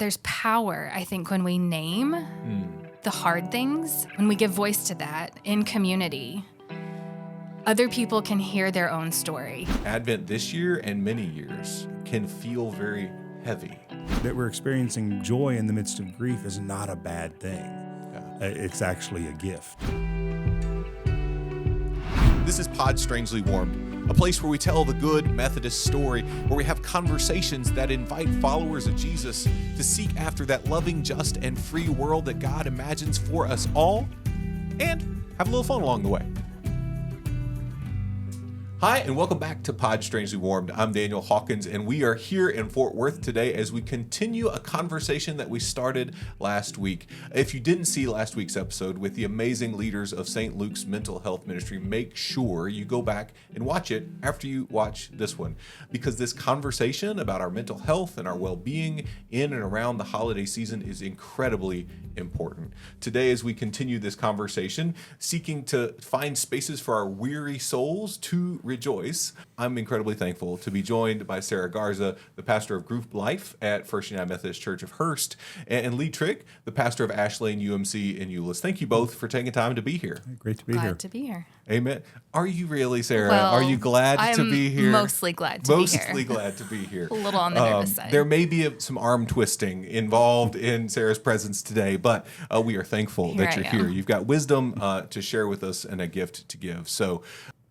there's power, I think, when we name the hard things, when we give voice to that in community. Other people can hear their own story. Advent this year and many years can feel very heavy. That we're experiencing joy in the midst of grief is not a bad thing. Yeah. It's actually a gift. This is Pod Strangely Warmed, a place where we tell the good Methodist story, where we have conversations that invite followers of Jesus to seek after that loving, just, and free world that God imagines for us all, and have a little fun along the way. Hi, and welcome back to Pod Strangely Warmed. I'm Daniel Hawkins, and we are here in Fort Worth today as we continue a conversation that we started last week. If you didn't see last week's episode with the amazing leaders of St. Luke's Mental Health Ministry, make sure you go back and watch it after you watch this one, because this conversation about our mental health and our well-being in and around the holiday season is incredibly important. Today, as we continue this conversation, seeking to find spaces for our weary souls to rejoice, I'm incredibly thankful to be joined by Sarah Garza, the pastor of Group Life at First United Methodist Church of Hurst, and Lee Trigg, the pastor of Ashlane UMC in Euless. Thank you both for taking time to be here. Great to be here. Glad to be here. Amen. Are you really, Sarah? Well, Are you glad to be here? Mostly glad to be here. Mostly glad to be here. A little on the nervous side. There may be some arm twisting involved in Sarah's presence today, but we are thankful that you're here. You've got wisdom to share with us and a gift to give. So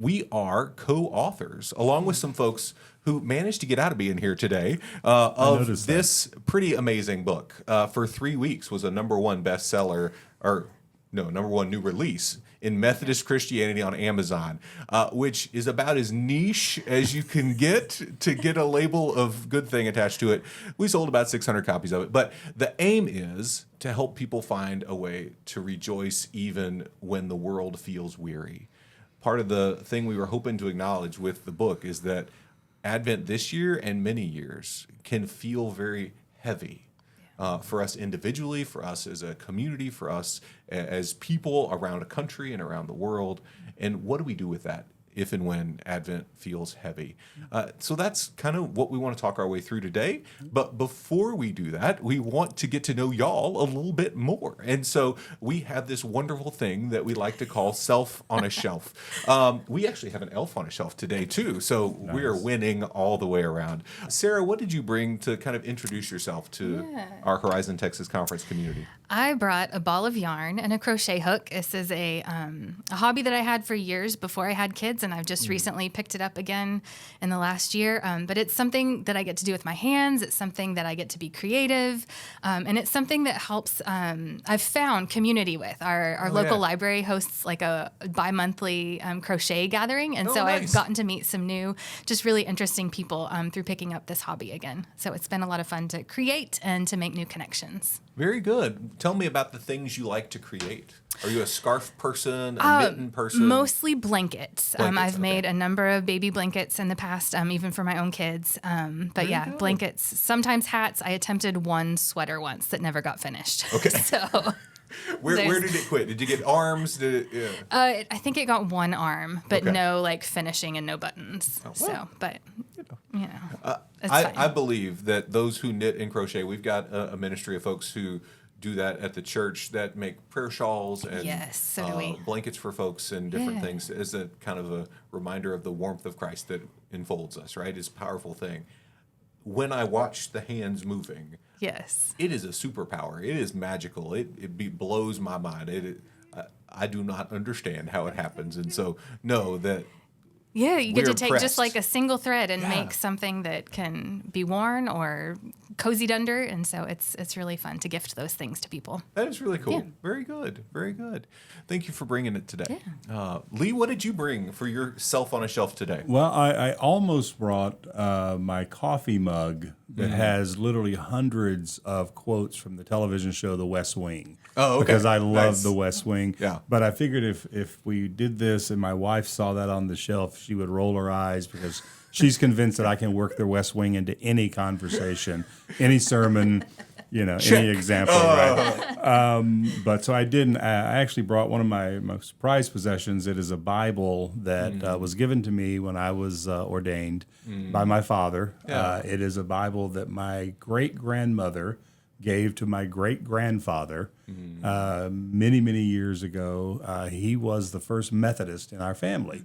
we are co-authors, along with some folks who managed to get out of being here today, of this pretty amazing book. For 3 weeks was a #1 bestseller, #1 new release in Methodist Christianity on Amazon, which is about as niche as you can get to get a label of good thing attached to it. We sold about 600 copies of it, but the aim is to help people find a way to rejoice even when the world feels weary. Part of the thing we were hoping to acknowledge with the book is that Advent this year and many years can feel very heavy. For us individually, for us as a community, for us as people around a country and around the world. And what do we do with that if and when Advent feels heavy? So that's kind of what we want to talk our way through today. But before we do that, we want to get to know y'all a little bit more. And so we have this wonderful thing that we like to call Self on a Shelf. We actually have an elf on a shelf today, too. So nice. We are winning all the way around. Sarah, what did you bring to kind of introduce yourself to our Horizon Texas Conference community? I brought a ball of yarn and a crochet hook. This is a hobby that I had for years before I had kids, and I've just recently picked it up again in the last year. But it's something that I get to do with my hands. It's something that I get to be creative, and it's something that helps. I've found community with. Our local library hosts like a bi-monthly crochet gathering, and so nice. I've gotten to meet some new, just really interesting people through picking up this hobby again. So it's been a lot of fun to create and to make new connections. Very good. Tell me about the things you like to create. Are you a scarf person, a mitten person? Mostly blankets. I've made a number of baby blankets in the past, even for my own kids. But yeah, blankets, sometimes hats. I attempted one sweater once that never got finished. Okay. So where did it quit? Did you get arms? I think it got one arm, but no like finishing and no buttons. Oh, well, so, but you know, I believe that those who knit and crochet, we've got a ministry of folks who do that at the church that make prayer shawls and blankets for folks and different things as a kind of a reminder of the warmth of Christ that enfolds us, right? It's a powerful thing. When I watch the hands moving, it is a superpower. It is magical. It blows my mind. I do not understand how it happens. And so know that you get to take just like a single thread and make something that can be worn or cozied under, and so it's really fun to gift those things to people. That is really cool. Yeah. Very good. Very good. Thank you for bringing it today. Yeah. Lee, what did you bring for your Self on a Shelf today? Well, I almost brought my coffee mug that has literally hundreds of quotes from the television show The West Wing. Oh, okay. Because I love The West Wing. Yeah. But I figured if we did this and my wife saw that on the shelf, she would roll her eyes because she's convinced that I can work the West Wing into any conversation, any sermon, any example. Right? But so I didn't. I actually brought one of my most prized possessions. It is a Bible that was given to me when I was ordained by my father. Yeah. It is a Bible that my great-grandmother gave to my great-grandfather many, many years ago. He was the first Methodist in our family.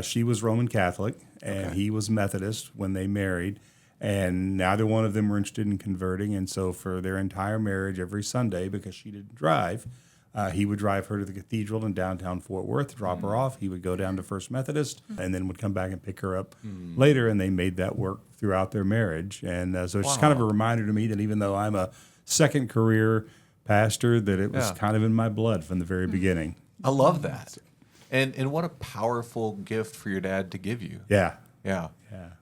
She was Roman Catholic, and he was Methodist when they married. And neither one of them were interested in converting. And so for their entire marriage, every Sunday, because she didn't drive, he would drive her to the cathedral in downtown Fort Worth, drop her off. He would go down to First Methodist and then would come back and pick her up later. And they made that work throughout their marriage. And so it's just kind of a reminder to me that even though I'm a second career pastor, that it was kind of in my blood from the very beginning. I love that. And what a powerful gift for your dad to give you. Yeah.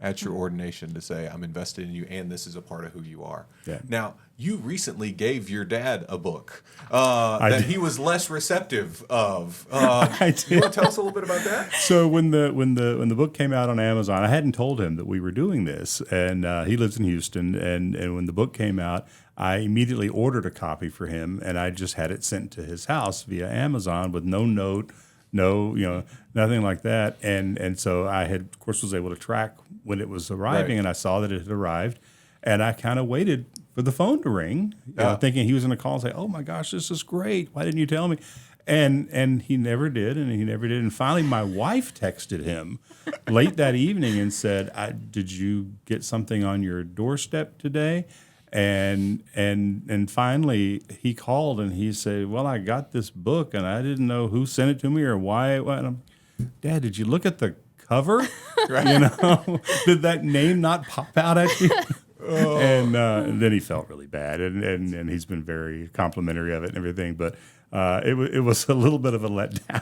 At your ordination, to say, I'm invested in you, and this is a part of who you are. Yeah. Now, you recently gave your dad a book that he was less receptive of. I did. You want to tell us a little bit about that? So when the book came out on Amazon, I hadn't told him that we were doing this, and he lives in Houston. And when the book came out, I immediately ordered a copy for him, and I just had it sent to his house via Amazon with no note. No, nothing like that. And so I had, of course, was able to track when it was arriving, and I saw that it had arrived. And I kind of waited for the phone to ring, thinking he was going to call and say, "Oh my gosh, this is great. Why didn't you tell me?" And he never did, And finally, my wife texted him late that evening and said, "Did you get something on your doorstep today?" And finally he called and he said, "Well, I got this book and I didn't know who sent it to me or why." And I'm, "Dad, did you look at the cover? Did that name not pop out at you?" And then he felt really bad, and he's been very complimentary of it and everything. But it was a little bit of a letdown.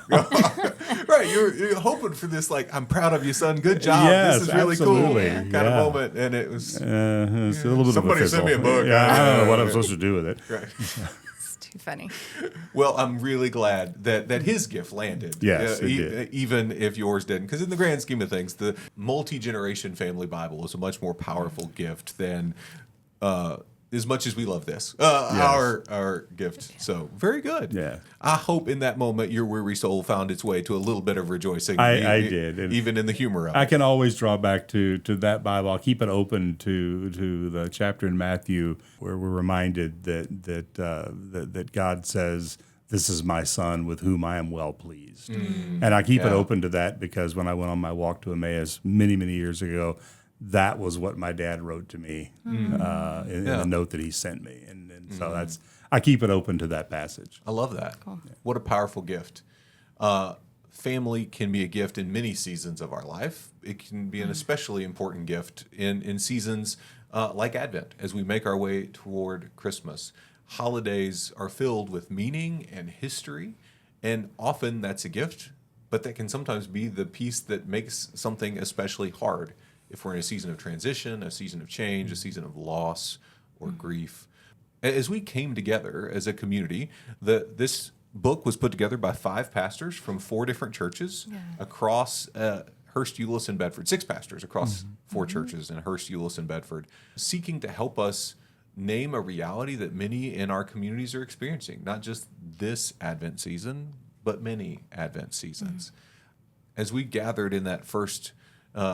Right, you're hoping for this, like, "I'm proud of you, son. Good job. Yes, this is really absolutely. cool," kind of moment, and it was. It's a little bit Somebody of a sent me a fizzle. book. Yeah, I don't know what I'm supposed to do with it. Right. It's too funny. Well, I'm really glad that his gift landed. Yes, it did. Even if yours didn't. Because in the grand scheme of things, the multi-generation family Bible is a much more powerful gift than, as much as we love this, our gift. So, very good. Yeah. I hope in that moment your weary soul found its way to a little bit of rejoicing. I did. And even in the humor of it. I can always draw back to that Bible. I'll keep it open to the chapter in Matthew where we're reminded that God says, "This is my son with whom I am well pleased." And I keep it open to that because when I went on my walk to Emmaus many, many years ago, that was what my dad wrote to me in the note that he sent me. And so I keep it open to that passage. I love that. Cool. What a powerful gift. Family can be a gift in many seasons of our life. It can be an especially important gift in seasons like Advent, as we make our way toward Christmas. Holidays are filled with meaning and history, and often that's a gift, but that can sometimes be the piece that makes something especially hard if we're in a season of transition, a season of change, a season of loss or grief. As we came together as a community, this book was put together by 5 pastors from 4 different churches across Hurst, Euless, and Bedford. 6 pastors across 4 churches in Hurst, Euless, and Bedford, seeking to help us name a reality that many in our communities are experiencing, not just this Advent season, but many Advent seasons. As we gathered in that first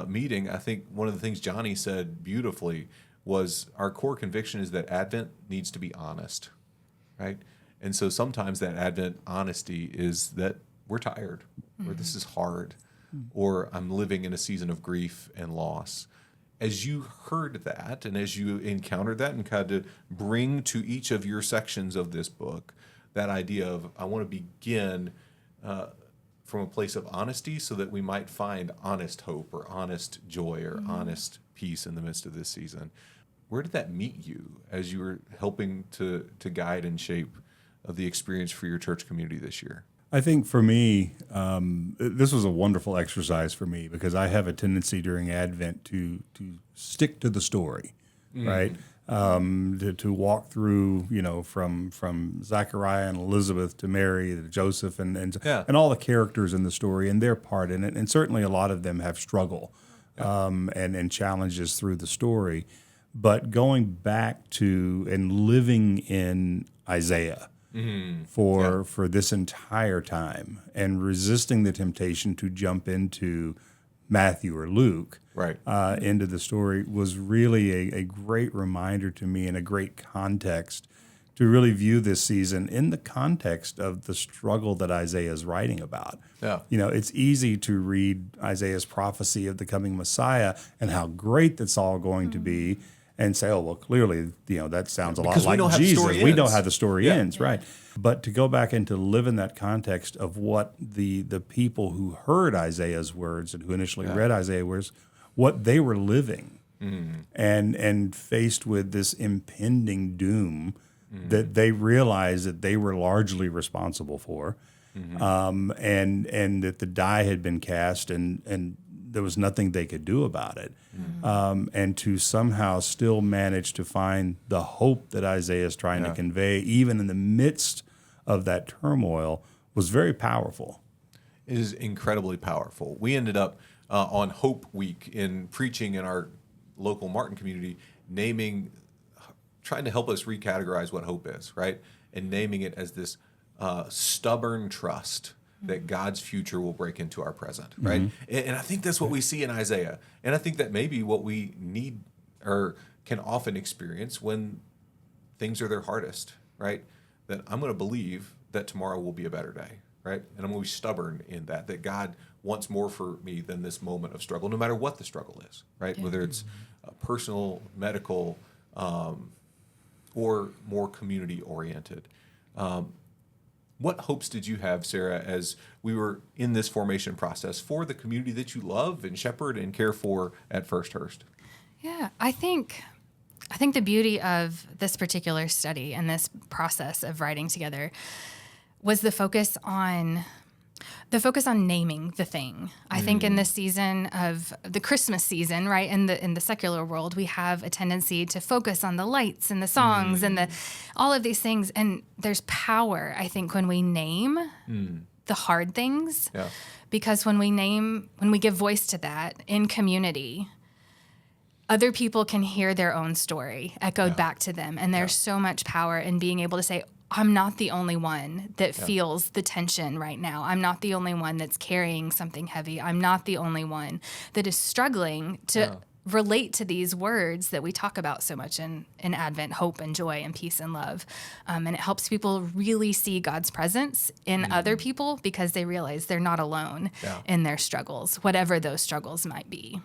meeting, I think one of the things Johnny said beautifully was our core conviction is that Advent needs to be honest, right? And so sometimes that Advent honesty is that we're tired, or this is hard, or I'm living in a season of grief and loss. As you heard that, and as you encountered that, and kind of bring to each of your sections of this book that idea of, I want to begin from a place of honesty so that we might find honest hope or honest joy or honest peace in the midst of this season. Where did that meet you as you were helping to guide and shape the experience for your church community this year? I think for me, this was a wonderful exercise for me because I have a tendency during Advent to stick to the story, right? To walk through, from Zachariah and Elizabeth to Mary to Joseph and all the characters in the story and their part in it. And certainly a lot of them have struggle and challenges through the story. But going back to and living in Isaiah for this entire time and resisting the temptation to jump into Matthew or Luke Right. Into the story was really a great reminder to me and a great context to really view this season in the context of the struggle that Isaiah is writing about. Yeah. It's easy to read Isaiah's prophecy of the coming Messiah and how great that's all going to be and say, oh, well, clearly, that sounds a lot Because we like know how the Jesus. story We know ends. how the story Yeah. ends, right? But to go back and to live in that context of what the people who heard Isaiah's words and who initially read Isaiah's words, what they were living and faced with this impending doom that they realized that they were largely responsible for, and that the die had been cast and there was nothing they could do about it, and to somehow still manage to find the hope that Isaiah is trying to convey, even in the midst of that turmoil, was very powerful. It is incredibly powerful. We ended up on Hope Week in preaching in our local Martin community, trying to help us recategorize what hope is, right? And naming it as this stubborn trust that God's future will break into our present, right? And I think that's what we see in Isaiah. And I think that may be what we need or can often experience when things are their hardest, right? That I'm going to believe that tomorrow will be a better day, right? And I'm going to be stubborn in that God wants more for me than this moment of struggle, no matter what the struggle is, right? Whether it's personal, medical, or more community-oriented. What hopes did you have, Sarah, as we were in this formation process for the community that you love and shepherd and care for at First Hurst? Yeah, I think the beauty of this particular study and this process of writing together was the focus on naming the thing. I think in this season of the Christmas season, right, in the secular world, we have a tendency to focus on the lights and the songs and all of these things. And there's power, I think, when we name the hard things, because when we give voice to that in community, other people can hear their own story echoed back to them. And there's so much power in being able to say, I'm not the only one that feels the tension right now. I'm not the only one that's carrying something heavy. I'm not the only one that is struggling to relate to these words that we talk about so much in Advent, hope and joy and peace and love. And it helps people really see God's presence in other people because they realize they're not alone in their struggles, whatever those struggles might be.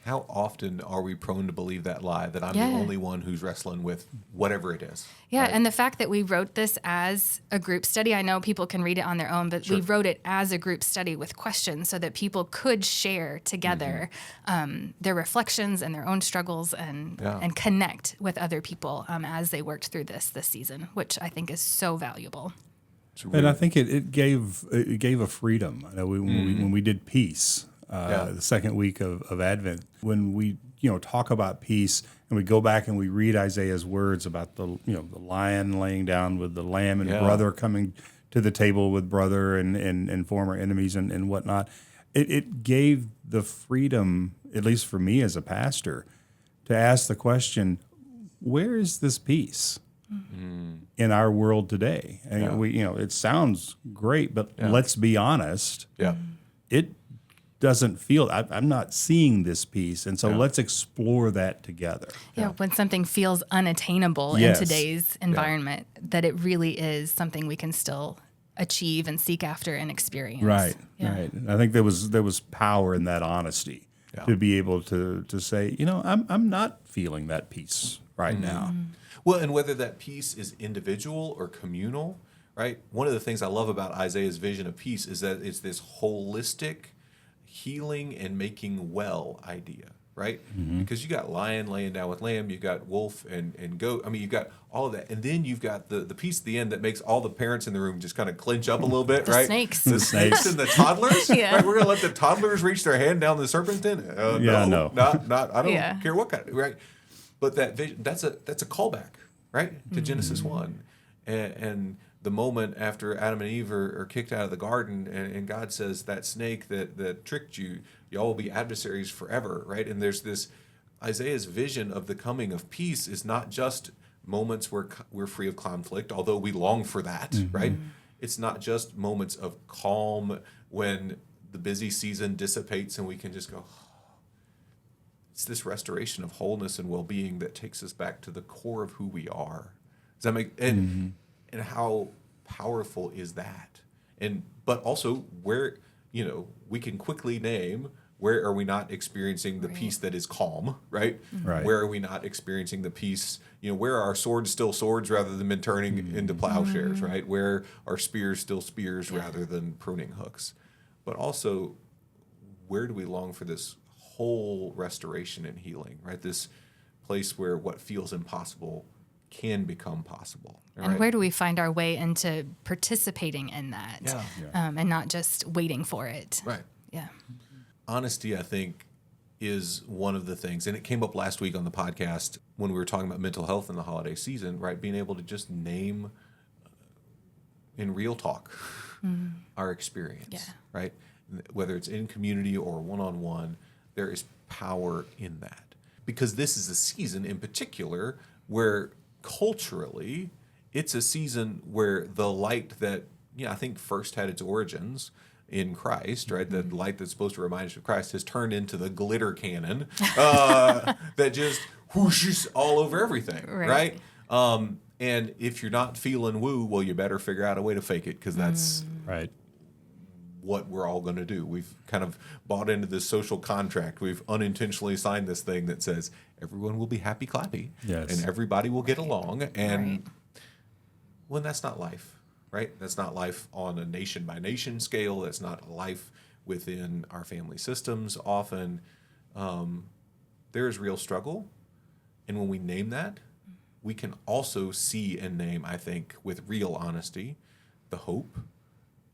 How often are we prone to believe that lie, that I'm the only one who's wrestling with whatever it is? Yeah, right? and the fact that we wrote this as a group study, I know people can read it on their own, but we wrote it as a group study with questions so that people could share together their reflections and their own struggles and connect with other people as they worked through this season, which I think is so valuable. And I think it gave a freedom. I know when we did peace, the second week of Advent, when we talk about peace and we go back and we read Isaiah's words about the lion laying down with the lamb and brother coming to the table with brother and former enemies and whatnot, it gave the freedom, at least for me as a pastor, to ask the question, where is this peace in our world today? And it sounds great, but let's be honest. It doesn't feel, I'm not seeing this peace. And so let's explore that together. When something feels unattainable in today's environment, that it really is something we can still achieve and seek after and experience. Right. I think there was power in that honesty to be able to say, I'm not feeling that peace right now. Well, and whether that peace is individual or communal, right? One of the things I love about Isaiah's vision of peace is that it's this holistic healing and making well idea, right? Because you got lion laying down with lamb, you got wolf and goat. I mean, you've got all of that. And then you've got the piece at the end that makes all the parents in the room just kind of clinch up a little bit, right? Snakes. The snakes and the toddlers. Right? We're going to let the toddlers reach their hand down the serpent's den. No. Not. I don't care what kind of, right? But that vision, that's a callback, right? To Genesis 1. And the moment after Adam and Eve are kicked out of the garden and God says that snake that tricked you, y'all will be adversaries forever, right? And there's this, Isaiah's vision of the coming of peace is not just moments where we're free of conflict, although we long for that, right? It's not just moments of calm when the busy season dissipates and we can just go, it's this restoration of wholeness and well-being that takes us back to the core of who we are. Does that make and how powerful is that? But also where, we can quickly name, where are we not experiencing the peace that is calm, right? Right. Where are we not experiencing the peace, where are our swords still swords rather than been turning into plowshares, right? Where are spears still spears rather than pruning hooks? But also, where do we long for this whole restoration and healing, right? This place where what feels impossible can become possible. Right? And where do we find our way into participating in that and not just waiting for it? Right. Yeah. Honesty, I think, is one of the things, and it came up last week on the podcast when we were talking about mental health in the holiday season, right? Being able to just name in real talk our experience, right? Whether it's in community or one-on-one, there is power in that. Because this is a season in particular where culturally, it's a season where the light that, I think first had its origins in Christ, right? The light that's supposed to remind us of Christ has turned into the glitter cannon that just whooshes all over everything, right? And if you're not feeling woo, well, you better figure out a way to fake it because that's what we're all going to do. We've kind of bought into this social contract. We've unintentionally signed this thing that says everyone will be happy clappy and everybody will get along. And well, that's not life, right? That's not life on a nation by nation scale. That's not life within our family systems. Often there is real struggle. And when we name that, we can also see and name, I think, with real honesty, the hope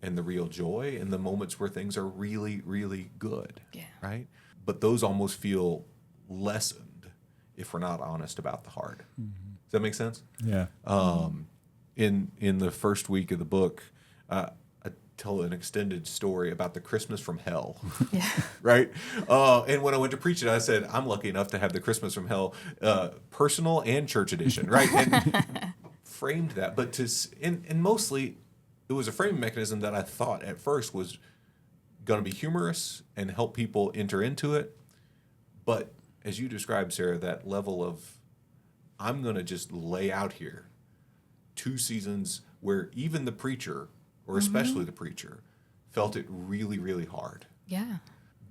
and the real joy and the moments where things are really, really good, right? But those almost feel lessened if we're not honest about the hard. Does that make sense? Yeah. In the first week of the book, I tell an extended story about the Christmas from hell, right? And when I went to preach it, I said, I'm lucky enough to have the Christmas from hell personal and church edition, right? And framed that, but and mostly it was a framing mechanism that I thought at first was going to be humorous and help people enter into it. But as you described, Sarah, that level of, I'm going to just lay out here 2 seasons where even the preacher, or especially the preacher, felt it really, really hard. Yeah.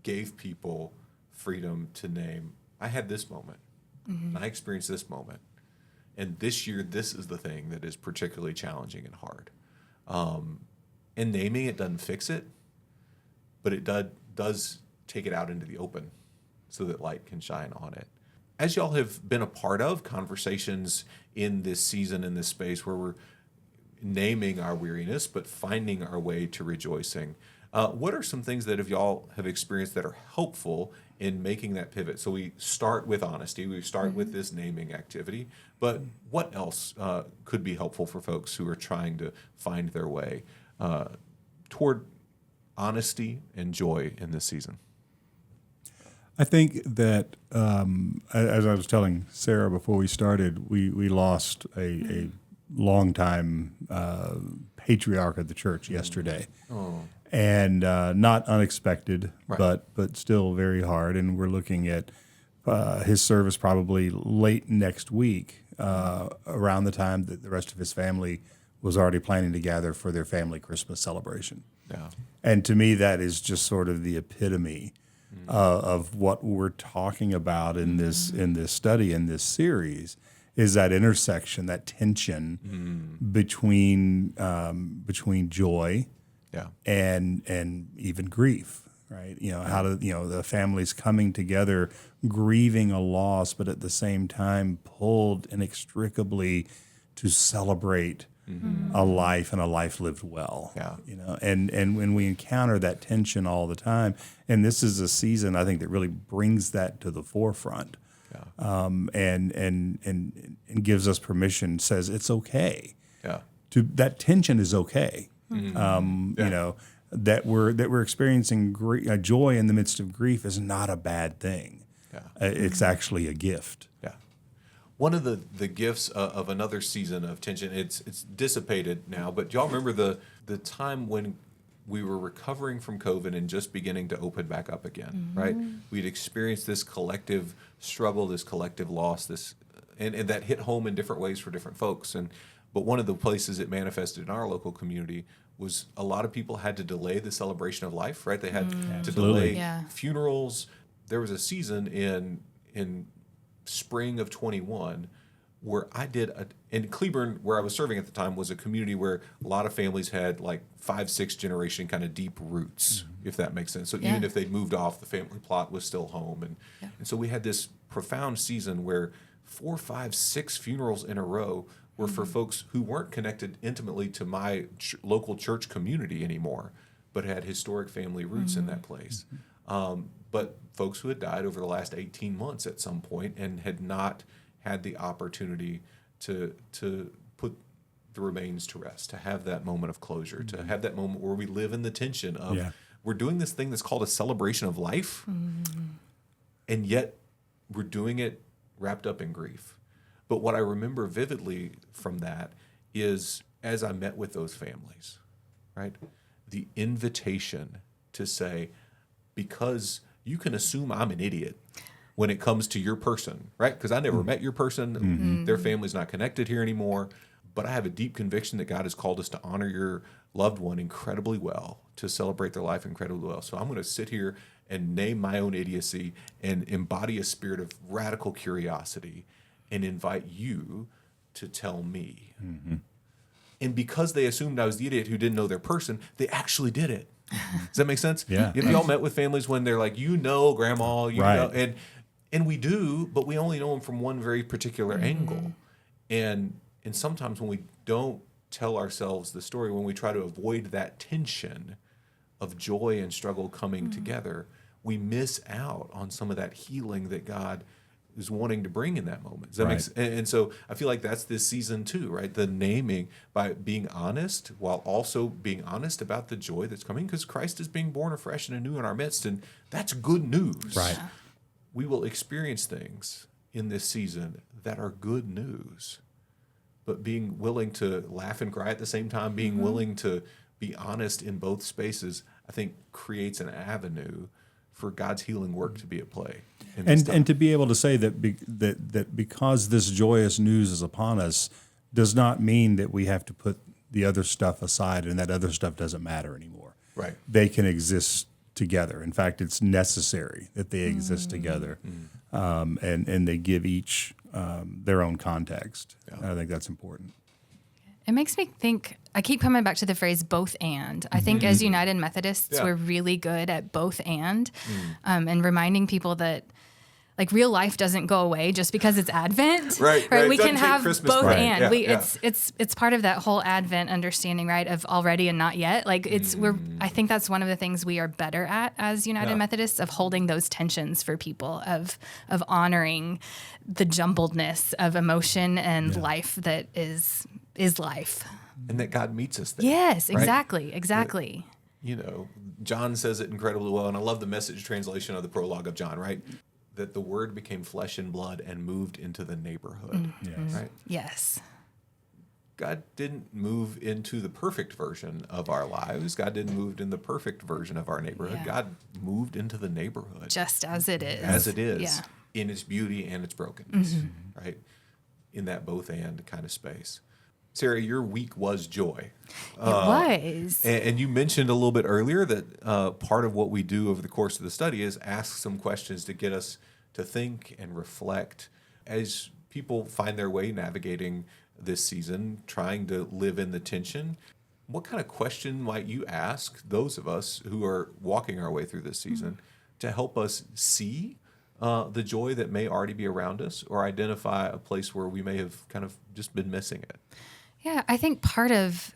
Gave people freedom to name, I had this moment. I experienced this moment. And this year, this is the thing that is particularly challenging and hard. And naming it doesn't fix it, but it does take it out into the open so that light can shine on it. As y'all have been a part of conversations in this season, in this space where we're naming our weariness, but finding our way to rejoicing, what are some things that y'all have experienced that are helpful in making that pivot? So we start with honesty, we start with this naming activity, but what else could be helpful for folks who are trying to find their way toward honesty and joy in this season? I think that, as I was telling Sarah before we started, we lost a longtime patriarch of the church yesterday. And not unexpected, but still very hard. And we're looking at his service probably late next week, around the time that the rest of his family was already planning to gather for their family Christmas celebration. Yeah. And to me, that is just sort of the epitome of what we're talking about in this study, in this series, is that intersection, that tension between joy and even grief, right? How to, the families coming together, grieving a loss, but at the same time pulled inextricably to celebrate a life and a life lived well. And when we encounter that tension all the time, and this is a season I think that really brings that to the forefront, and gives us permission, says it's okay. That tension is okay. That we're experiencing joy in the midst of grief is not a bad thing. It's actually a gift. One of the gifts of another season of tension, it's dissipated now, but do y'all remember the time when we were recovering from COVID and just beginning to open back up again, right? We'd experienced this collective struggle, this collective loss, and that hit home in different ways for different folks. But one of the places it manifested in our local community was a lot of people had to delay the celebration of life, right? They had to delay funerals. There was a season in spring of 21 where I did in Cleburne, where I was serving at the time, was a community where a lot of families had like 5-6 generation kind of deep roots, if that makes sense. So even if they'd moved off, the family plot was still home. And so we had this profound season where 4, 5, 6 funerals in a row were for folks who weren't connected intimately to my local church community anymore, but had historic family roots in that place. But folks who had died over the last 18 months at some point and had not had the opportunity to put the remains to rest, to have that moment of closure, to have that moment where we live in the tension of we're doing this thing that's called a celebration of life, and yet we're doing it wrapped up in grief. But what I remember vividly from that is as I met with those families, right, the invitation to say, because you can assume I'm an idiot when it comes to your person, right? Because I never met your person. Their family's not connected here anymore. But I have a deep conviction that God has called us to honor your loved one incredibly well, to celebrate their life incredibly well. So I'm going to sit here and name my own idiocy and embody a spirit of radical curiosity and invite you to tell me. And because they assumed I was the idiot who didn't know their person, they actually did it. Does that make sense? Yeah. Have y'all met with families when they're like, grandma, know, and we do, but we only know them from one very particular angle. And sometimes when we don't tell ourselves the story, when we try to avoid that tension of joy and struggle coming together, we miss out on some of that healing that God is wanting to bring in that moment. Does that make sense? And so I feel like that's this season too, right? The naming, by being honest, while also being honest about the joy that's coming, because Christ is being born afresh and anew in our midst, and that's good news. Right. We will experience things in this season that are good news, but being willing to laugh and cry at the same time, being willing to be honest in both spaces, I think creates an avenue for God's healing work to be at play. And to be able to say that that because this joyous news is upon us does not mean that we have to put the other stuff aside and that other stuff doesn't matter anymore. Right. They can exist together. In fact, it's necessary that they exist together, and they give each their own context. I think that's important. It makes me think, I keep coming back to the phrase both and. I think as United Methodists, we're really good at both and reminding people that like real life doesn't go away just because it's Advent. Right. We can have Christmas both break. and. Yeah, It's part of that whole Advent understanding, right, of already and not yet. Like I think that's one of the things we are better at as United Methodists, of holding those tensions for people, of honoring the jumbledness of emotion and life that is life. And that God meets us there. Yes, right? exactly. John says it incredibly well, and I love the Message translation of the prologue of John, right? That the Word became flesh and blood and moved into the neighborhood. Right? Yes. God didn't move into the perfect version of our lives. God didn't move in the perfect version of our neighborhood. God moved into the neighborhood. Just as it is. As it is. In its beauty and its brokenness. Right? In that both and kind of space. Sarah, your week was joy. It was. And you mentioned a little bit earlier that part of what we do over the course of the study is ask some questions to get us to think and reflect as people find their way navigating this season, trying to live in the tension. What kind of question might you ask those of us who are walking our way through this season to help us see the joy that may already be around us, or identify a place where we may have kind of just been missing it? Yeah, I think part of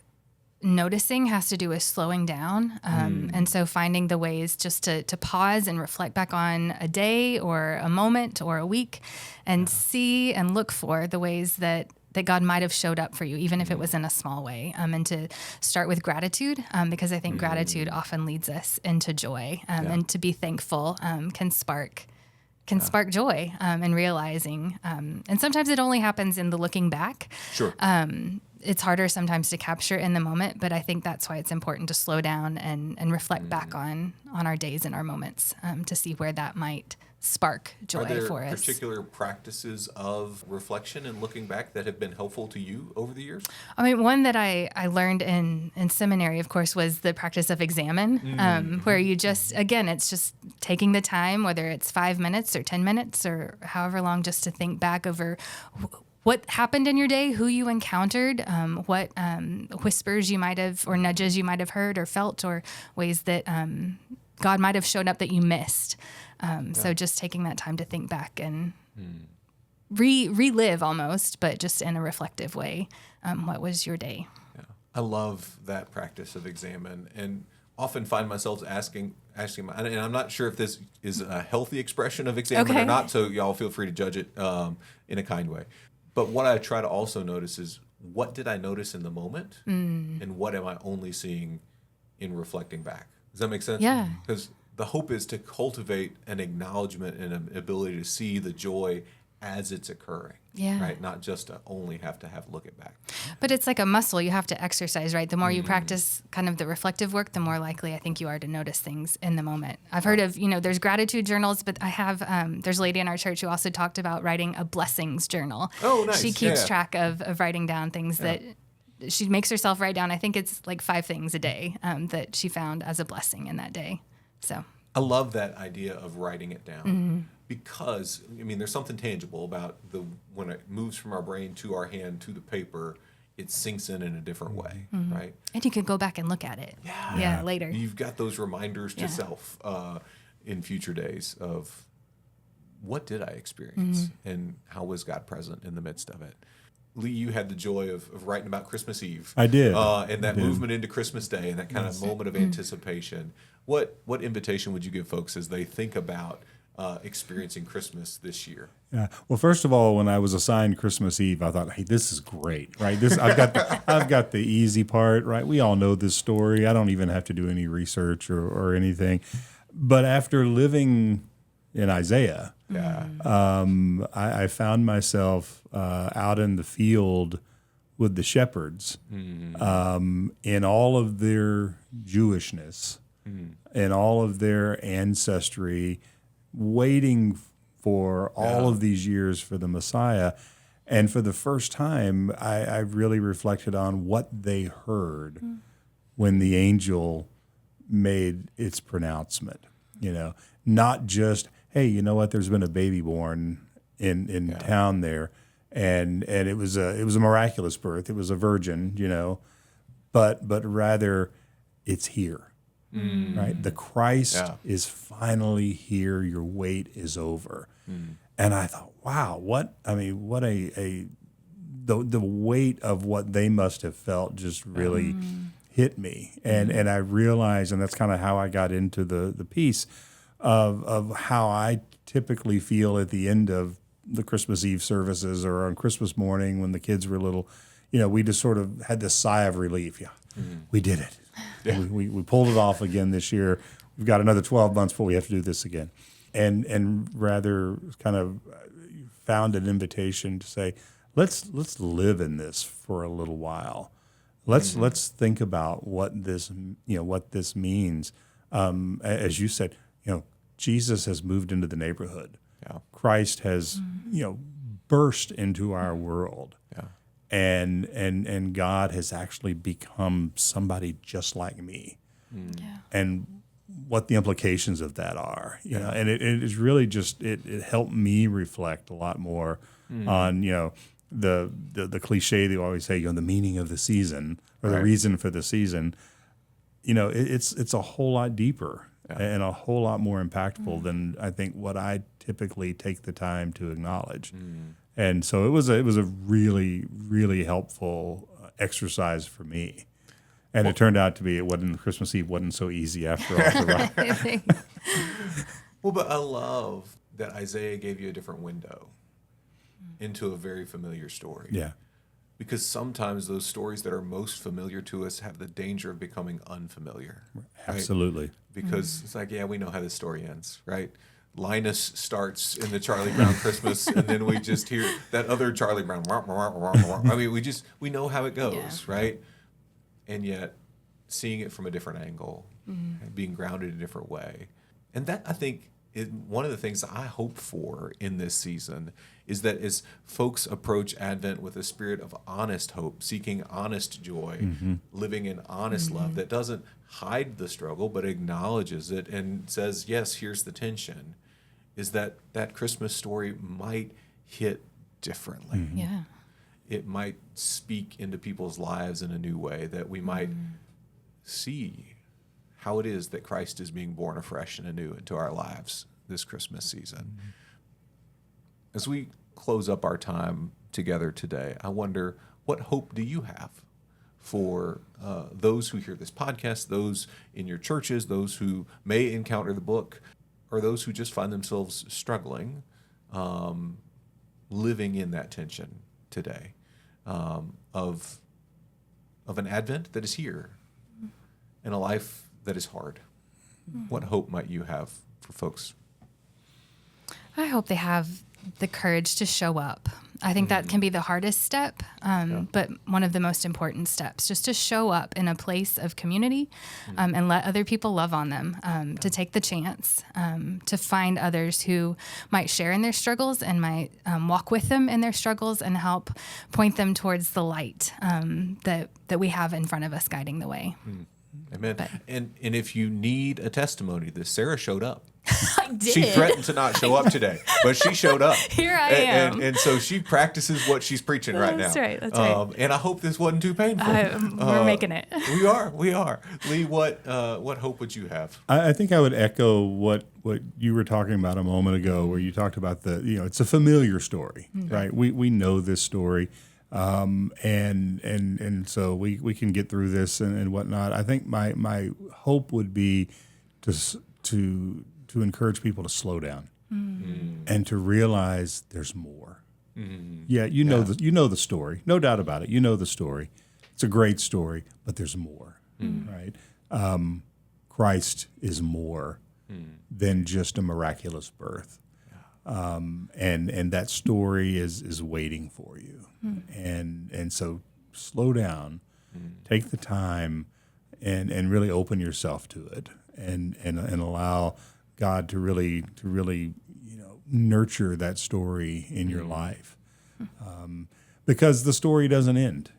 noticing has to do with slowing down. And so finding the ways just to pause and reflect back on a day or a moment or a week and see and look for the ways that God might have showed up for you, even if it was in a small way, and to start with gratitude, because I think gratitude often leads us into joy, and to be thankful can spark joy, and realizing, and sometimes it only happens in the looking back. Sure. it's harder sometimes to capture in the moment, but I think that's why it's important to slow down and reflect back on our days and our moments to see where that might spark joy for us. Are there particular practices of reflection and looking back that have been helpful to you over the years? I mean, one that I learned in seminary, of course, was the practice of examine, where you just, again, it's just taking the time, whether it's 5 minutes or 10 minutes or however long, just to think back over what happened in your day, who you encountered, what whispers you might have, or nudges you might have heard or felt, or ways that God might have shown up that you missed. So just taking that time to think back and relive almost, but just in a reflective way. What was your day? Yeah. I love that practice of examine, and often find myself asking, and I'm not sure if this is a healthy expression of examine or not, so y'all feel free to judge it in a kind way. But what I try to also notice is, what did I notice in the moment, and what am I only seeing in reflecting back? Does that make sense? Yeah. Because the hope is to cultivate an acknowledgement and an ability to see the joy as it's occurring. Yeah. Right? Not just to only have look it back. But it's like a muscle you have to exercise, right? The more you practice kind of the reflective work, the more likely I think you are to notice things in the moment. I've heard of, there's gratitude journals, but I have, there's a lady in our church who also talked about writing a blessings journal. Oh, nice. She keeps track of writing down things that she makes herself write down. I think it's like 5 things a day that she found as a blessing in that day. So I love that idea of writing it down because, there's something tangible about when it moves from our brain to our hand to the paper, it sinks in a different way, right? And you can go back and look at it later. You've got those reminders to self in future days of, what did I experience and how was God present in the midst of it? Lee, you had the joy of writing about Christmas Eve. I did. And that movement into Christmas Day and that kind of moment of anticipation. What invitation would you give folks as they think about experiencing Christmas this year? Yeah. Well, first of all, when I was assigned Christmas Eve, I thought, hey, this is great, right? I've got the easy part, right? We all know this story. I don't even have to do any research or anything. But after living in Isaiah, I found myself out in the field with the shepherds in all of their Jewishness, in all of their ancestry, waiting for all of these years for the Messiah. And for the first time, I really reflected on what they heard when the angel made its pronouncement. Not just, hey, you know what? There's been a baby born in town there, and it was a miraculous birth. It was a virgin, but rather, it's here, right? The Christ is finally here. Your wait is over, and I thought, wow, the weight of what they must have felt just really hit me, and I realized, and that's kind of how I got into the piece. Of how I typically feel at the end of the Christmas Eve services or on Christmas morning when the kids were little, we just sort of had this sigh of relief. Yeah, we did it. Yeah. We pulled it off again this year. We've got another 12 months before we have to do this again. And rather kind of found an invitation to say, let's live in this for a little while. Let's think about what this means. As you said, Jesus has moved into the neighborhood. Yeah. Christ has, burst into our world. Yeah. And God has actually become somebody just like me. Yeah. And what the implications of that are, and it is really just, it helped me reflect a lot more on, the cliche they always say, the meaning of the season or the reason for the season. It's a whole lot deeper. And a whole lot more impactful than I think what I typically take the time to acknowledge. And so it was a really, really helpful exercise for me. And it turned out to be, Christmas Eve wasn't so easy after all to write. Well, but I love that Isaiah gave you a different window into a very familiar story. Yeah. Because sometimes those stories that are most familiar to us have the danger of becoming unfamiliar. Right? Absolutely. Because it's like, we know how this story ends, right? Linus starts in the Charlie Brown Christmas, and then we just hear that other Charlie Brown. I mean, we know how it goes, right? And yet, seeing it from a different angle, and being grounded in a different way, and that I think is one of the things that I hope for in this season is that as folks approach Advent with a spirit of honest hope, seeking honest joy, living in honest love that doesn't hide the struggle but acknowledges it and says, yes, here's the tension, is that Christmas story might hit differently. Yeah. It might speak into people's lives in a new way, that we might see how it is that Christ is being born afresh and anew into our lives this Christmas season. As we close up our time together today, I wonder, what hope do you have for those who hear this podcast, those in your churches, those who may encounter the book, or those who just find themselves struggling, living in that tension today of an Advent that is here and a life that is hard? What hope might you have for folks? I hope they have the courage to show up. I think that can be the hardest step, but one of the most important steps, just to show up in a place of community and let other people love on them, to take the chance, to find others who might share in their struggles and might walk with them in their struggles and help point them towards the light that we have in front of us guiding the way. Amen. And if you need a testimony, that Sarah showed up. I did. She threatened to not show up today, but she showed up. Here I am. And so she practices what she's preaching right now. That's right. That's right. And I hope this wasn't too painful. We're making it. We are. Lee, what hope would you have? I think I would echo what you were talking about a moment ago, where you talked about it's a familiar story, right? We know this story. And so we can get through this and whatnot. I think my hope would be to encourage people to slow down and to realize there's more. Yeah, you know the story, no doubt about it. You know the story. It's a great story, but there's more, right? Christ is more than just a miraculous birth. And that story is waiting for you. And so slow down, take the time and really open yourself to it and allow God to really nurture that story in your life. Because the story doesn't end,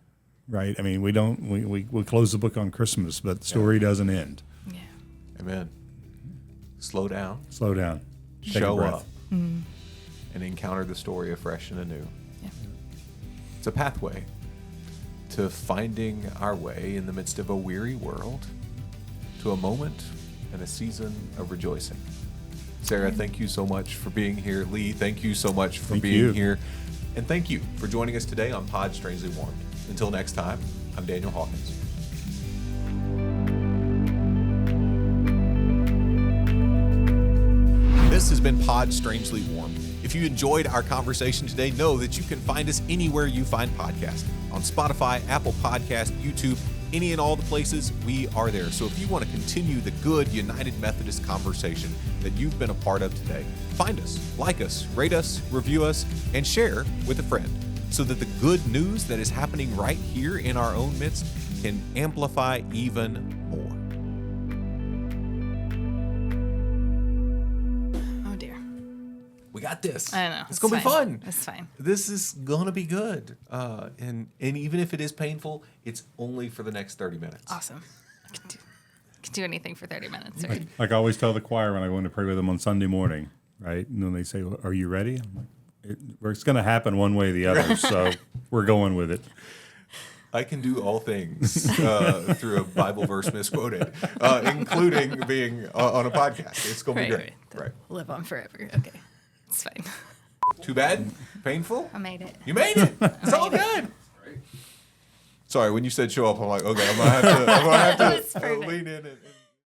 right? I mean, we close the book on Christmas, but the story doesn't end. Yeah. Amen. Slow down. Take Show a breath. up. And encounter the story afresh and anew. Yeah. It's a pathway to finding our way in the midst of a weary world to a moment and a season of rejoicing. Sarah, thank you so much for being here. Lee, thank you so much for being here. And thank you for joining us today on Pod Strangely Warmed. Until next time, I'm Daniel Hawkins. This has been Pod Strangely Warmed. If you enjoyed our conversation today, know that you can find us anywhere you find podcasts. On Spotify, Apple Podcast, YouTube, any and all the places, we are there. So if you want to continue the good United Methodist conversation that you've been a part of today, find us, like us, rate us, review us, and share with a friend so that the good news that is happening right here in our own midst can amplify even more. We got this. I know. It's going to be fun. It's fine. This is going to be good. And even if it is painful, it's only for the next 30 minutes. Awesome. I can do anything for 30 minutes, right? Like I always tell the choir when I go in to pray with them on Sunday morning, right? And then they say, "Are you ready?" I'm like, it's going to happen one way or the other, so we're going with it. I can do all things through a Bible verse misquoted, including being on a podcast. It's going to be great. Right. Live on forever. Okay. It's fine. Too bad? Painful? I made it. You made it. It's all good. Sorry, when you said show up, I'm like, okay, I'm going to have to lean in and